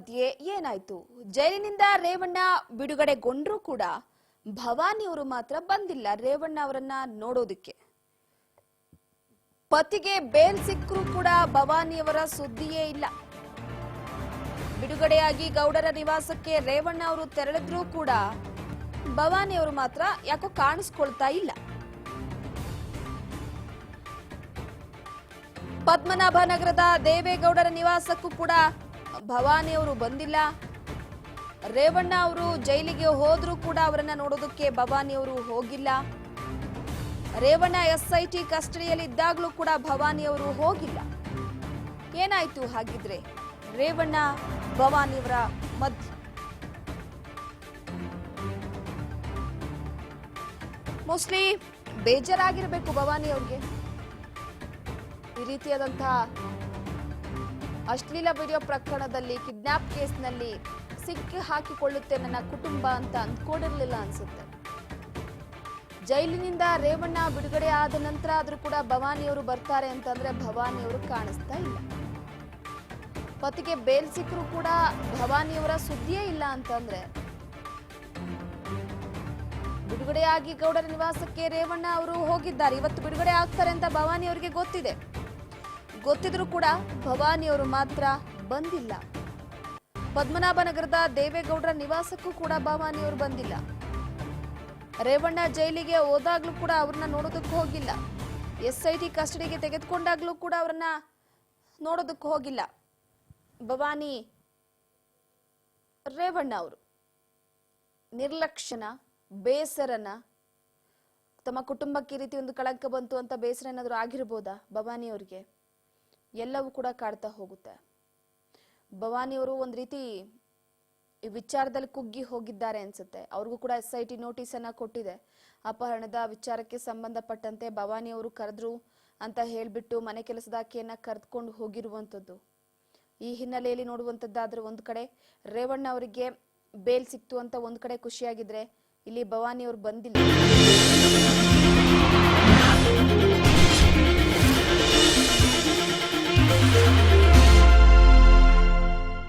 ಮಧ್ಯೆ ಏನಾಯ್ತು? ಜೈಲಿನಿಂದ ರೇವಣ್ಣ ಬಿಡುಗಡೆಗೊಂಡ್ರೂ ಕೂಡ ಭವಾನಿ ಅವರು ಮಾತ್ರ ಬಂದಿಲ್ಲ ರೇವಣ್ಣ ಅವರನ್ನ ನೋಡೋದಕ್ಕೆ. ಪತಿಗೆ ಬೇಲ್ ಸಿಕ್ಕರೂ ಕೂಡ ಭವಾನಿಯವರ ಸುದ್ದಿಯೇ ಇಲ್ಲ. ಬಿಡುಗಡೆಯಾಗಿ ಗೌಡರ ನಿವಾಸಕ್ಕೆ ರೇವಣ್ಣ ಅವರು ತೆರಳಿದ್ರೂ ಕೂಡ ಭವಾನಿ ಅವರು ಮಾತ್ರ ಯಾಕೋ ಕಾಣಿಸ್ಕೊಳ್ತಾ ಇಲ್ಲ. ಪದ್ಮನಾಭನಗರದ ದೇವೇಗೌಡರ ನಿವಾಸಕ್ಕೂ ಕೂಡ ಭವಾನಿ ಅವರು ಬಂದಿಲ್ಲ. ರೇವಣ್ಣ ಅವರು ಜೈಲಿಗೆ ಹೋದ್ರೂ ಕೂಡ ಅವರನ್ನ ನೋಡೋದಕ್ಕೆ ಭವಾನಿ ಅವರು ಹೋಗಿಲ್ಲ. ರೇವಣ್ಣ ಎಸ್ಐಟಿ ಕಸ್ಟಡಿಯಲ್ಲಿ ಇದ್ದಾಗಲೂ ಕೂಡ ಭವಾನಿ ಅವರು ಹೋಗಿಲ್ಲ. ಏನಾಯ್ತು ಹಾಗಿದ್ರೆ ರೇವಣ್ಣ ಭವಾನಿಯವರ ಮಧ್ಯೆ? ಮೋಸ್ಟ್ಲಿ ಬೇಜಾರಾಗಿರಬೇಕು ಭವಾನಿ ಅವ್ರಿಗೆ. ಈ ರೀತಿಯಾದಂತಹ ಅಶ್ಲೀಲ ವಿಡಿಯೋ ಪ್ರಕರಣದಲ್ಲಿ, ಕಿಡ್ನಾಪ್ ಕೇಸ್ನಲ್ಲಿ ಸಿಕ್ಕಿ ಹಾಕಿಕೊಳ್ಳುತ್ತೆ ನನ್ನ ಕುಟುಂಬ ಅಂತ ಅಂದ್ಕೊಂಡಿರ್ಲಿಲ್ಲ ಅನ್ಸುತ್ತೆ. ಜೈಲಿನಿಂದ ರೇವಣ್ಣ ಬಿಡುಗಡೆ ಆದ ನಂತರ ಆದ್ರೂ ಕೂಡ ಭವಾನಿಯವರು ಬರ್ತಾರೆ ಅಂತಂದ್ರೆ ಭವಾನಿಯವರು ಕಾಣಿಸ್ತಾ ಇಲ್ಲ. ಪತಿಗೆ ಬೇಲ್ ಸಿಕ್ಕರೂ ಕೂಡ ಭವಾನಿಯವರ ಸುದ್ದಿಯೇ ಇಲ್ಲ ಅಂತಂದ್ರೆ, ಬಿಡುಗಡೆಯಾಗಿ ಗೌಡರ ನಿವಾಸಕ್ಕೆ ರೇವಣ್ಣ ಅವರು ಹೋಗಿದ್ದಾರೆ. ಇವತ್ತು ಬಿಡುಗಡೆ ಆಗ್ತಾರೆ ಅಂತ ಭವಾನಿ ಅವರಿಗೆ ಗೊತ್ತಿದೆ. ಗೊತ್ತಿದ್ರೂ ಕೂಡ ಭವಾನಿಯವರು ಮಾತ್ರ ಬಂದಿಲ್ಲ. ಪದ್ಮನಾಭನಗರದ ದೇವೇಗೌಡರ ನಿವಾಸಕ್ಕೂ ಕೂಡ ಭವಾನಿಯವರು ಬಂದಿಲ್ಲ. ರೇವಣ್ಣ ಜೈಲಿಗೆ ಹೋದಾಗ್ಲೂ ಕೂಡ ಅವ್ರನ್ನ ನೋಡೋದಕ್ಕೆ ಹೋಗಿಲ್ಲ. ಎಸ್ಐಟಿ ಕಸ್ಟಡಿಗೆ ತೆಗೆದುಕೊಂಡಾಗ್ಲೂ ಕೂಡ ಅವ್ರನ್ನ ನೋಡೋದಕ್ಕೆ ಹೋಗಿಲ್ಲ. ಭವಾನಿ ರೇವಣ್ಣ ಅವರು ನಿರ್ಲಕ್ಷ್ಯನ, ಬೇಸರನ, ತಮ್ಮ ಕುಟುಂಬಕ್ಕೆ ಈ ರೀತಿ ಒಂದು ಕಳಂಕ ಬಂತು ಅಂತ ಬೇಸರ ಏನಾದರೂ ಆಗಿರ್ಬೋದಾ ಭವಾನಿ ಅವರಿಗೆ? ಎಲ್ಲವೂ ಕೂಡ ಕಾಡ್ತಾ ಹೋಗುತ್ತೆ. ಭವಾನಿಯವರು ಒಂದ್ ರೀತಿ ಈ ವಿಚಾರದಲ್ಲಿ ಕುಗ್ಗಿ ಹೋಗಿದ್ದಾರೆ ಅನ್ಸುತ್ತೆ. ಅವ್ರಿಗೂ ಕೂಡ SIT ನೋಟಿಸ್ ಅನ್ನ ಕೊಟ್ಟಿದೆ. ಅಪಹರಣದ ವಿಚಾರಕ್ಕೆ ಸಂಬಂಧಪಟ್ಟಂತೆ ಭವಾನಿಯವರು ಕರೆದ್ರು ಅಂತ ಹೇಳ್ಬಿಟ್ಟು ಮನೆ ಕೆಲಸದಾಕೆಯನ್ನ ಕರೆದುಕೊಂಡು ಹೋಗಿರುವಂತದ್ದು. ಈ ಹಿನ್ನೆಲೆಯಲ್ಲಿ ನೋಡುವಂತದ್ದಾದ್ರೆ ಒಂದ್ ಕಡೆ ರೇವಣ್ಣ ಅವರಿಗೆ ಬೇಲ್ ಸಿಕ್ತು ಅಂತ ಒಂದ್ ಕಡೆ ಖುಷಿಯಾಗಿದ್ರೆ, ಇಲ್ಲಿ ಭವಾನಿಯವರು ಬಂದಿಲ್ಲ.